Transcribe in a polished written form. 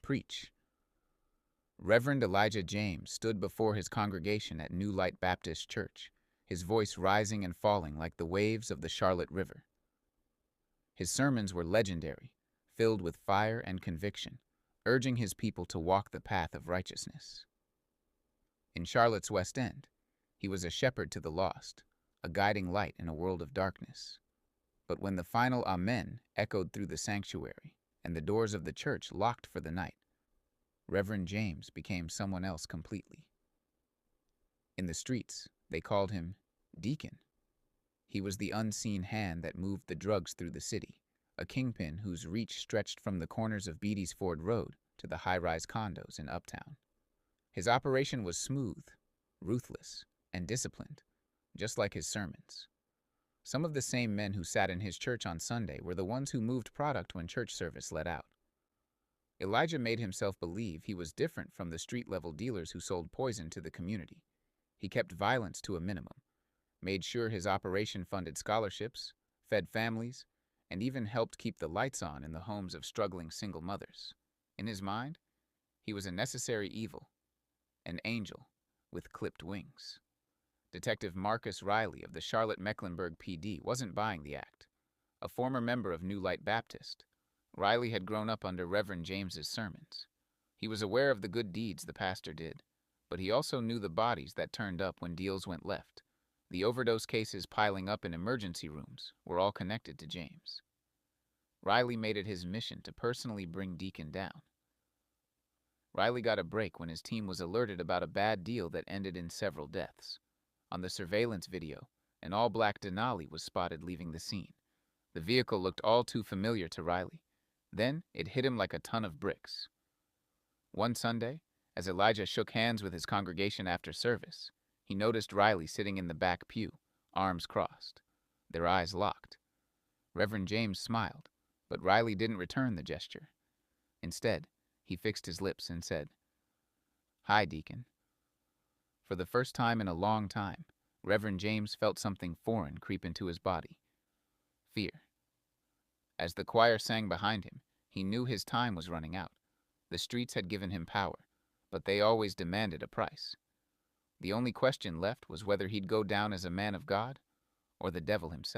preach. Reverend Elijah James stood before his congregation at New Light Baptist Church, his voice rising and falling like the waves of the Charlotte River. His sermons were legendary, filled with fire and conviction, urging his people to walk the path of righteousness. In Charlotte's West End, he was a shepherd to the lost, a guiding light in a world of darkness. But when the final Amen echoed through the sanctuary and the doors of the church locked for the night, Reverend James became someone else completely. In the streets, they called him Deacon. He was the unseen hand that moved the drugs through the city, a kingpin whose reach stretched from the corners of Beatty's Ford Road to the high-rise condos in Uptown. His operation was smooth, ruthless, and disciplined, just like his sermons. Some of the same men who sat in his church on Sunday were the ones who moved product when church service let out. Elijah made himself believe he was different from the street-level dealers who sold poison to the community. He kept violence to a minimum, made sure his operation funded scholarships, fed families, and even helped keep the lights on in the homes of struggling single mothers. In his mind, he was a necessary evil, an angel with clipped wings. Detective Marcus Riley of the Charlotte-Mecklenburg PD wasn't buying the act. A former member of New Light Baptist, Riley had grown up under Reverend James's sermons. He was aware of the good deeds the pastor did, but he also knew the bodies that turned up when deals went left. The overdose cases piling up in emergency rooms were all connected to James. Riley made it his mission to personally bring Deacon down. Riley got a break when his team was alerted about a bad deal that ended in several deaths. On the surveillance video, an all-black Denali was spotted leaving the scene. The vehicle looked all too familiar to Riley. Then it hit him like a ton of bricks. One Sunday, as Elijah shook hands with his congregation after service, he noticed Riley sitting in the back pew, arms crossed, their eyes locked. Reverend James smiled, but Riley didn't return the gesture. Instead, he fixed his lips and said, "Hi, Deacon." For the first time in a long time, Reverend James felt something foreign creep into his body. Fear. As the choir sang behind him, he knew his time was running out. The streets had given him power, but they always demanded a price. The only question left was whether he'd go down as a man of God or the devil himself.